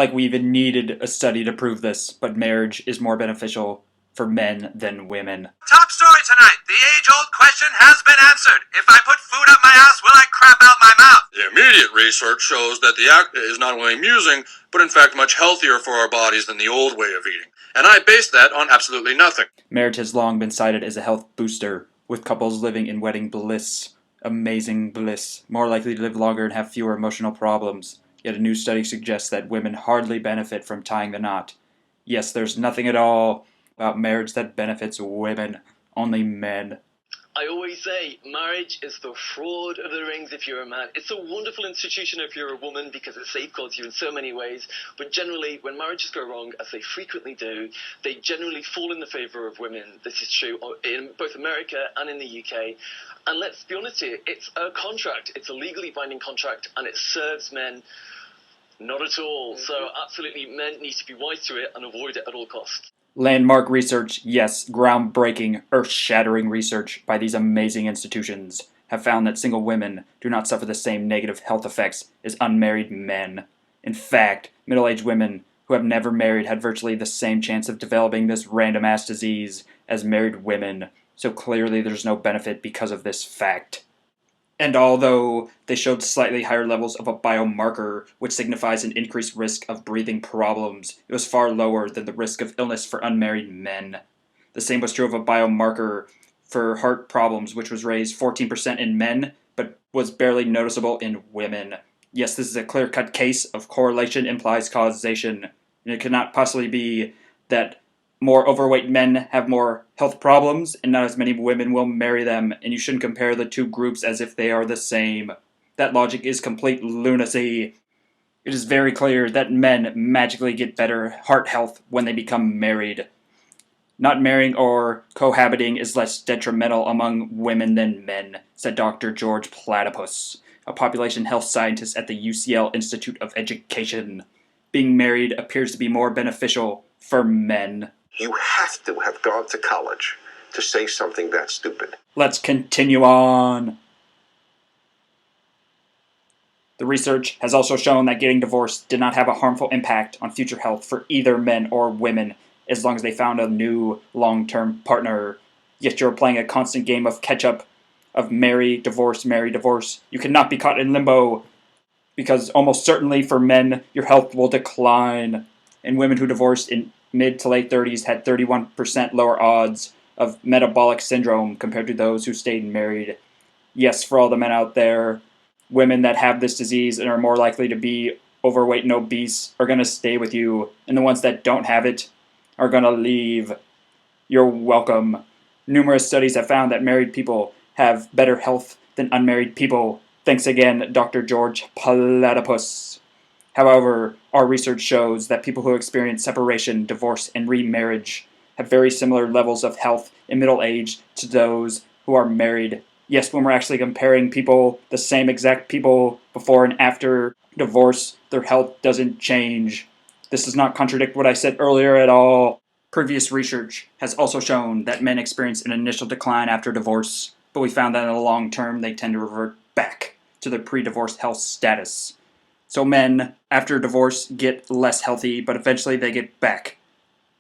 Like we even needed a study to prove this, but marriage is more beneficial for men than women. Top story tonight. The age-old question has been answered. If I put food up my ass, will I crap out my mouth? The immediate research shows that the act is not only amusing, but in fact much healthier for our bodies than the old way of eating. And I base that on absolutely nothing. Marriage has long been cited as a health booster, with couples living in wedding bliss, amazing bliss, more likely to live longer and have fewer emotional problems. Yet a new study suggests that women hardly benefit from tying the knot. Yes, there's nothing at all about marriage that benefits women, only men. I always say, marriage is the fraud of the rings if you're a man. It's a wonderful institution if you're a woman because it safeguards you in so many ways. But generally, when marriages go wrong, as they frequently do, they generally fall in the favour of women. This is true in both America and in the UK. And let's be honest here, it's a contract. It's a legally binding contract, and it serves men. Not at all. So absolutely, men need to be wise to it and avoid it at all costs. Landmark research, yes, groundbreaking, earth-shattering research by these amazing institutions have found that single women do not suffer the same negative health effects as unmarried men. In fact, middle-aged women who have never married had virtually the same chance of developing this random-ass disease as married women, so clearly there's no benefit because of this fact. And although they showed slightly higher levels of a biomarker, which signifies an increased risk of breathing problems, it was far lower than the risk of illness for unmarried men. The same was true of a biomarker for heart problems, which was raised 14% in men, but was barely noticeable in women. Yes, this is a clear-cut case of correlation implies causation, and it could not possibly be that more overweight men have more health problems, and not as many women will marry them, and you shouldn't compare the two groups as if they are the same. That logic is complete lunacy. It is very clear that men magically get better heart health when they become married. Not marrying or cohabiting is less detrimental among women than men, said Dr. George Platypus, a population health scientist at the UCL Institute of Education. Being married appears to be more beneficial for men. You have to have gone to college to say something that stupid. Let's continue on. The research has also shown that getting divorced did not have a harmful impact on future health for either men or women, as long as they found a new long-term partner. Yet you're playing a constant game of catch-up, of marry, divorce, marry, divorce. You cannot be caught in limbo, because almost certainly for men, your health will decline. And women who divorced in mid to late 30s had 31% lower odds of metabolic syndrome compared to those who stayed married. Yes, for all the men out there, women that have this disease and are more likely to be overweight and obese are going to stay with you, and the ones that don't have it are going to leave. You're welcome. Numerous studies have found that married people have better health than unmarried people. Thanks again, Dr. George Platypus. However, our research shows that people who experience separation, divorce, and remarriage have very similar levels of health in middle age to those who are married. Yes, when we're actually comparing people, the same exact people before and after divorce, their health doesn't change. This does not contradict what I said earlier at all. Previous research has also shown that men experience an initial decline after divorce, but we found that in the long term they tend to revert back to their pre-divorce health status. So men, after divorce, get less healthy, but eventually they get back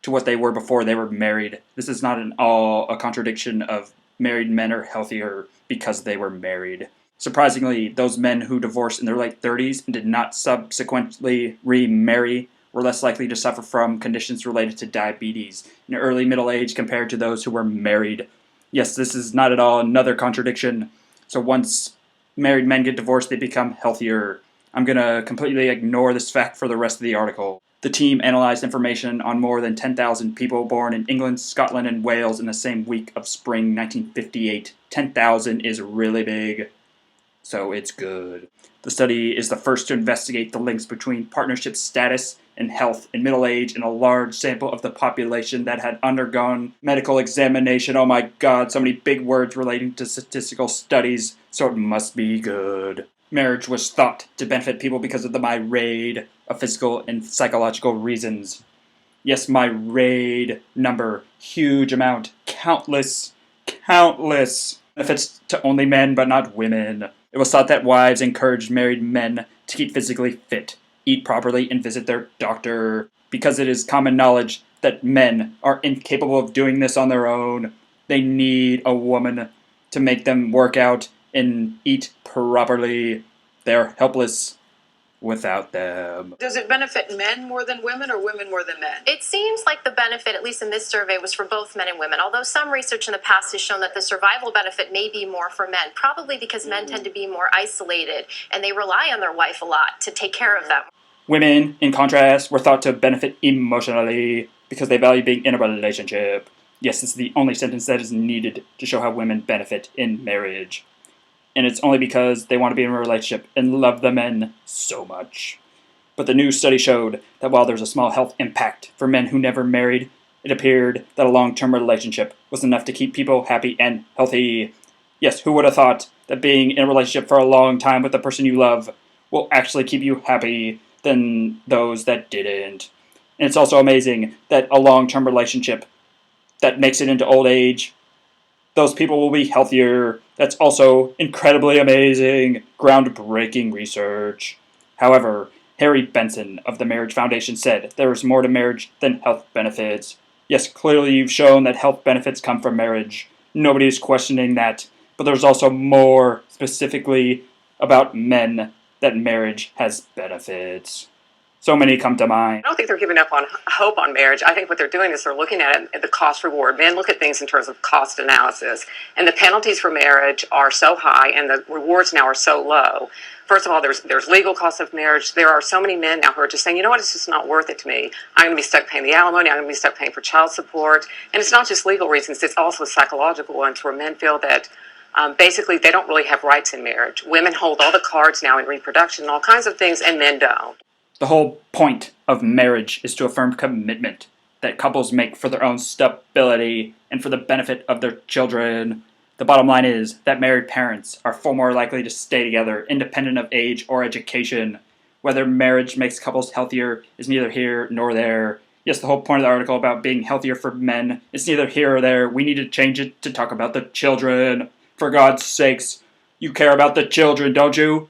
to what they were before they were married. This is not at all a contradiction of married men are healthier because they were married. Surprisingly, those men who divorced in their late 30s and did not subsequently remarry were less likely to suffer from conditions related to diabetes in early middle age compared to those who were married. Yes, this is not at all another contradiction. So once married men get divorced, they become healthier. I'm going to completely ignore this fact for the rest of the article. The team analyzed information on more than 10,000 people born in England, Scotland, and Wales in the same week of spring 1958. 10,000 is really big, so it's good. The study is the first to investigate the links between partnership status and health in middle age in a large sample of the population that had undergone medical examination. Oh my god, so many big words relating to statistical studies, so it must be good. Marriage was thought to benefit people because of the myriad of physical and psychological reasons. Yes, myriad number, huge amount, countless benefits to only men but not women. It was thought that wives encouraged married men to keep physically fit, eat properly, and visit their doctor, because it is common knowledge that men are incapable of doing this on their own. They need a woman to make them work out and eat properly. They're helpless without them. Does it benefit men more than women or women more than men? It seems like the benefit, at least in this survey, was for both men and women, although some research in the past has shown that the survival benefit may be more for men, probably because men tend to be more isolated and they rely on their wife a lot to take care of them. Women, in contrast, were thought to benefit emotionally because they value being in a relationship. Yes, it's the only sentence that is needed to show how women benefit in marriage. And it's only because they want to be in a relationship and love the men so much. But the new study showed that while there's a small health impact for men who never married, it appeared that a long-term relationship was enough to keep people happy and healthy. Yes, who would have thought that being in a relationship for a long time with the person you love will actually keep you happy than those that didn't. And it's also amazing that a long-term relationship that makes it into old age, those people will be healthier. That's also incredibly amazing, groundbreaking research. However, Harry Benson of the Marriage Foundation said there is more to marriage than health benefits. Yes, clearly you've shown that health benefits come from marriage. Nobody is questioning that. But there's also more specifically about men that marriage has benefits. So many come to mind. I don't think they're giving up on hope on marriage. I think what they're doing is they're looking at it, the cost reward. Men look at things in terms of cost analysis. And the penalties for marriage are so high and the rewards now are so low. First of all, there's legal costs of marriage. There are so many men now who are just saying, you know what, it's just not worth it to me. I'm going to be stuck paying the alimony. I'm going to be stuck paying for child support. And it's not just legal reasons. It's also psychological ones where men feel that basically they don't really have rights in marriage. Women hold all the cards now in reproduction and all kinds of things, and men don't. The whole point of marriage is to affirm commitment that couples make for their own stability and for the benefit of their children. The bottom line is that married parents are far more likely to stay together, independent of age or education. Whether marriage makes couples healthier is neither here nor there. Yes, the whole point of the article about being healthier for men is neither here or there. We need to change it to talk about the children. For God's sakes, you care about the children, don't you?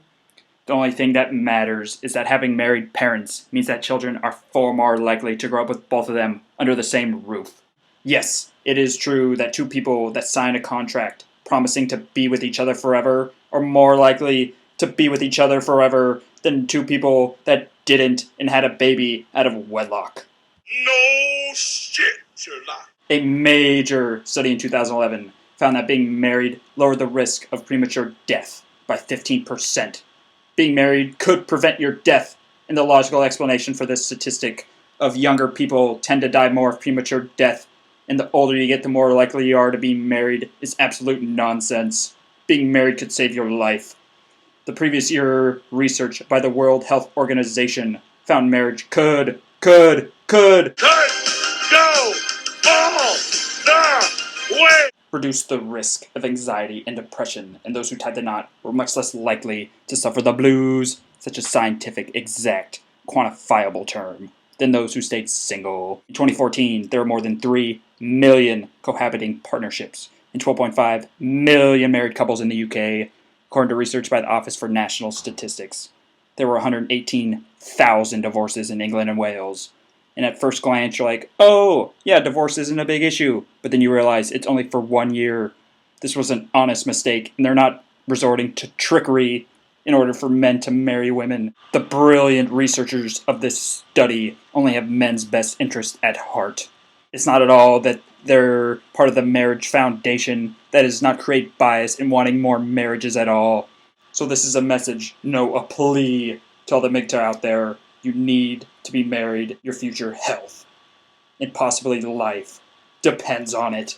The only thing that matters is that having married parents means that children are far more likely to grow up with both of them under the same roof. Yes, it is true that two people that sign a contract promising to be with each other forever are more likely to be with each other forever than two people that didn't and had a baby out of wedlock. No shit, Sherlock. A major study in 2011 found that being married lowered the risk of premature death by 15%. Being married could prevent your death, and the logical explanation for this statistic of younger people tend to die more of premature death, and the older you get, the more likely you are to be married, is absolute nonsense. Being married could save your life. The previous year research by the World Health Organization found marriage could go all the way. Reduce the risk of anxiety and depression, and those who tied the knot were much less likely to suffer the blues, such a scientific, exact, quantifiable term, than those who stayed single. In 2014, there were more than 3 million cohabiting partnerships and 12.5 million married couples in the UK, according to research by the Office for National Statistics. There were 118,000 divorces in England and Wales. And at first glance, you're like, oh, yeah, divorce isn't a big issue. But then you realize it's only for 1 year. This was an honest mistake, and they're not resorting to trickery in order for men to marry women. The brilliant researchers of this study only have men's best interest at heart. It's not at all that they're part of the marriage foundation that does not create bias in wanting more marriages at all. So this is a message, no, a plea to all the MGTOW out there. You need to be married. Your future health and possibly life depends on it.